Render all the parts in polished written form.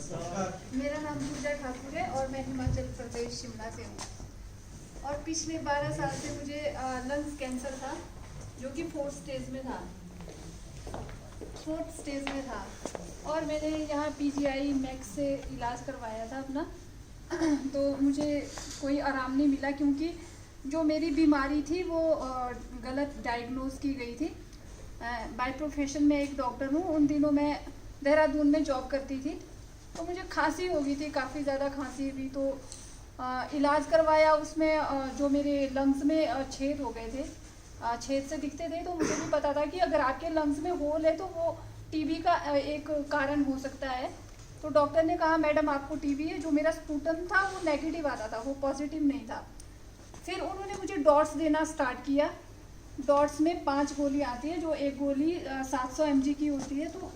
मेरा नाम पूजा ठाकुर है और मैं हिमाचल प्रदेश शिमला से हूँ। और पिछले 12 साल से मुझे लंग्स कैंसर था, जो कि 4th स्टेज में था। और मैंने यहाँ PGI मैक्स से इलाज करवाया था अपना। तो मुझे कोई आराम नहीं मिला, क्योंकि जो मेरी बीमारी थी वो गलत डायग्नोज की गई थी। बाय प्रोफेशन में एक डॉक्टर हूँ। उन दिनों मैं देहरादून में जॉब करती थी, तो मुझे खांसी हो गई थी, काफ़ी ज़्यादा खांसी हुई। तो इलाज करवाया, उसमें जो मेरे लंग्स में छेद हो गए थे, छेद से दिखते थे। तो मुझे भी पता था कि अगर आपके लंग्स में होल है तो वो टीबी का एक कारण हो सकता है। तो डॉक्टर ने कहा मैडम आपको टीबी है। जो मेरा स्पूटम था वो नेगेटिव आता था, वो पॉजिटिव नहीं था। फिर उन्होंने मुझे डॉट्स देना स्टार्ट किया। डॉट्स में 5 गोलियाँ आती है, जो एक गोली 700 mg की होती है। तो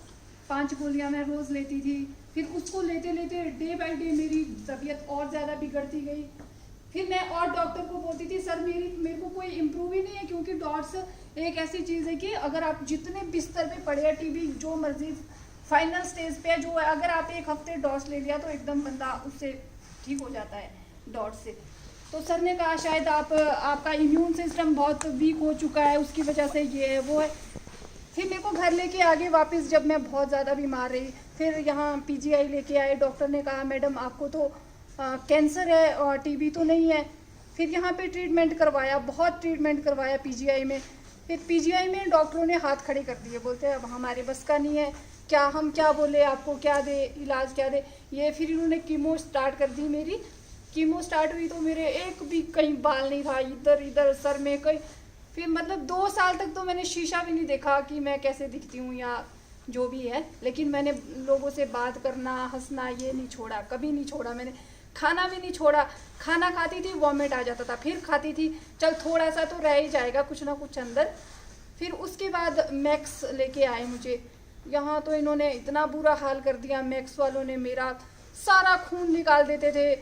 5 गोलियाँ मैं रोज़ लेती थी। फिर उसको लेते लेते डे बाय डे मेरी तबीयत और ज़्यादा बिगड़ती गई। फिर मैं और डॉक्टर को बोलती थी सर मेरे को कोई इम्प्रूव ही नहीं है, क्योंकि डॉट्स एक ऐसी चीज़ है कि अगर आप जितने बिस्तर पे पड़े हैं, टीबी जो मर्जी फाइनल स्टेज पे है, जो है, अगर आप 1 हफ्ते डॉट्स ले लिया तो एकदम बंदा उससे ठीक हो जाता है डॉट्स से। तो सर ने कहा शायद आपका इम्यून सिस्टम बहुत वीक हो चुका है, उसकी वजह से ये है वो है। फिर मेरे को घर लेके आगे वापस, जब मैं बहुत ज़्यादा बीमार रही, फिर यहाँ PGI लेके आए। डॉक्टर ने कहा मैडम आपको तो कैंसर है और टीबी तो नहीं है। फिर यहाँ पे ट्रीटमेंट करवाया, बहुत ट्रीटमेंट करवाया PGI में। फिर PGI में डॉक्टरों ने हाथ खड़े कर दिए, बोलते हैं अब हमारे बस का नहीं है, हम क्या बोले, आपको क्या दे, इलाज क्या दे ये। फिर इन्होंने कीमो स्टार्ट कर दी। मेरी कीमो स्टार्ट हुई तो मेरे एक भी कहीं बाल नहीं था, इधर इधर सर में कहीं। फिर मतलब 2 साल तक तो मैंने शीशा भी नहीं देखा कि मैं कैसे दिखती हूँ या जो भी है। लेकिन मैंने लोगों से बात करना, हंसना ये नहीं छोड़ा, कभी नहीं छोड़ा। मैंने खाना भी नहीं छोड़ा। खाना खाती थी, वॉमिट आ जाता था, फिर खाती थी, चल थोड़ा सा तो रह ही जाएगा कुछ ना कुछ अंदर। फिर उसके बाद मैक्स लेके आए मुझे यहाँ। तो इन्होंने इतना बुरा हाल कर दिया, मैक्स वालों ने मेरा सारा खून निकाल देते थे।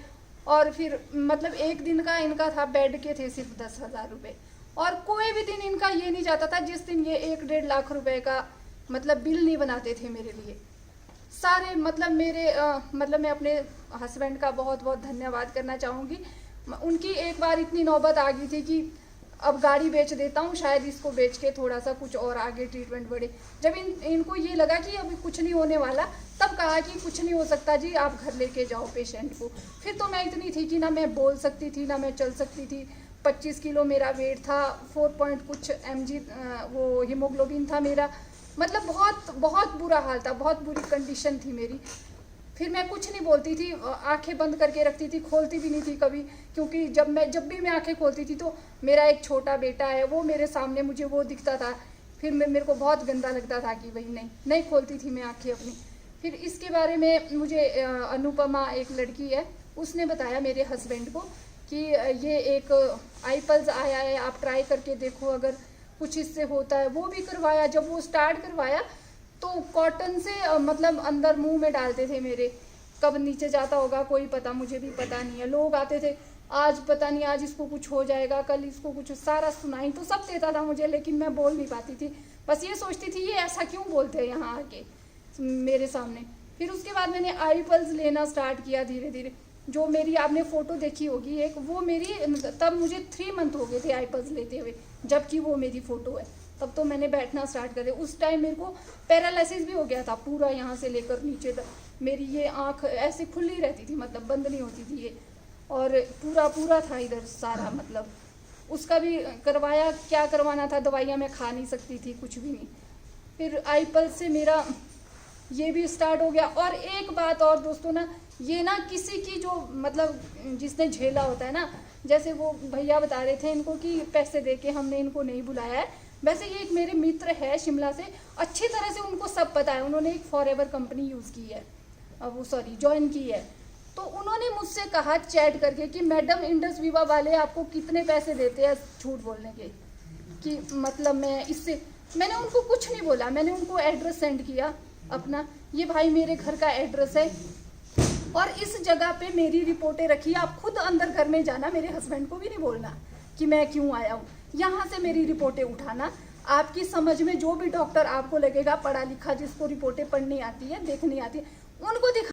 और फिर मतलब एक दिन का इनका था, बेड के थे सिर्फ 10,000 रुपये। और कोई भी दिन इनका ये नहीं जाता था जिस दिन ये 1-1.5 लाख रुपए का मतलब बिल नहीं बनाते थे मेरे लिए सारे। मतलब मतलब मैं अपने हस्बैंड का बहुत बहुत धन्यवाद करना चाहूँगी। उनकी एक बार इतनी नौबत आ गई थी कि अब गाड़ी बेच देता हूँ, शायद इसको बेच के थोड़ा सा कुछ और आगे ट्रीटमेंट बढ़े। जब इनको ये लगा कि अभी कुछ नहीं होने वाला, तब कहा कि कुछ नहीं हो सकता जी, आप घर लेके जाओ पेशेंट को। फिर तो मैं इतनी थी कि ना मैं बोल सकती थी ना मैं चल सकती थी। 25 किलो मेरा वेट था, 4 पॉइंट कुछ mg वो हीमोग्लोबिन था मेरा। मतलब बहुत बहुत बुरा हाल था, बहुत बुरी कंडीशन थी मेरी। फिर मैं कुछ नहीं बोलती थी, आंखें बंद करके रखती थी, खोलती भी नहीं थी कभी। क्योंकि जब भी मैं आंखें खोलती थी तो मेरा एक छोटा बेटा है, वो मेरे सामने, मुझे वो दिखता था। फिर मेरे को बहुत गंदा लगता था कि भाई नहीं खोलती थी मैं आंखें अपनी। फिर इसके बारे में मुझे अनुपमा एक लड़की है, उसने बताया मेरे हस्बैंड को कि ये एक iPulse आया है, आप ट्राई करके देखो अगर कुछ इससे होता है। वो भी करवाया। जब वो स्टार्ट करवाया तो कॉटन से मतलब अंदर मुंह में डालते थे मेरे, कब नीचे जाता होगा कोई पता, मुझे भी पता नहीं है। लोग आते थे, आज पता नहीं, आज इसको कुछ हो जाएगा, कल इसको कुछ, सारा सुनाई तो सब देता था मुझे, लेकिन मैं बोल नहीं पाती थी। बस ये सोचती थी ये ऐसा क्यों बोलते हैं यहाँ आके मेरे सामने। फिर उसके बाद मैंने iPulse लेना स्टार्ट किया धीरे धीरे। जो मेरी आपने फ़ोटो देखी होगी एक, वो मेरी तब मुझे 3 मंथ हो गए थे iPulse लेते हुए, जबकि वो मेरी फ़ोटो है। तब तो मैंने बैठना स्टार्ट कर दिया। उस टाइम मेरे को पैरालिसिस भी हो गया था पूरा, यहाँ से लेकर नीचे तक। मेरी ये आँख ऐसे खुली रहती थी, मतलब बंद नहीं होती थी ये। और पूरा था इधर सारा, मतलब उसका भी करवाया। क्या करवाना था, दवाइयाँ मैं खा नहीं सकती थी, कुछ भी नहीं। फिर iPulse से मेरा ये भी स्टार्ट हो गया। और एक बात और दोस्तों ना, ये ना किसी की जो मतलब जिसने झेला होता है ना, जैसे वो भैया बता रहे थे इनको कि पैसे दे के हमने इनको नहीं बुलाया है। वैसे ये एक मेरे मित्र है शिमला से, अच्छी तरह से उनको सब पता है। उन्होंने एक फॉरएवर कंपनी यूज़ की है, वो ज्वाइन की है। तो उन्होंने मुझसे कहा चैट करके कि मैडम इंडस विवा वाले आपको कितने पैसे देते हैं झूठ बोलने के, कि मतलब मैंने उनको कुछ नहीं बोला। मैंने उनको एड्रेस सेंड किया अपना, ये भाई मेरे घर का एड्रेस है और इस जगह पे मेरी रिपोर्टें रखी, आप खुद अंदर घर में जाना, मेरे हस्बैंड को भी नहीं बोलना कि मैं क्यों आया हूँ। यहाँ से मेरी रिपोर्टें उठाना, आपकी समझ में जो भी डॉक्टर आपको लगेगा पढ़ा लिखा, जिसको रिपोर्टें पढ़नी आती है, देखनी आती है, उनको दिखा।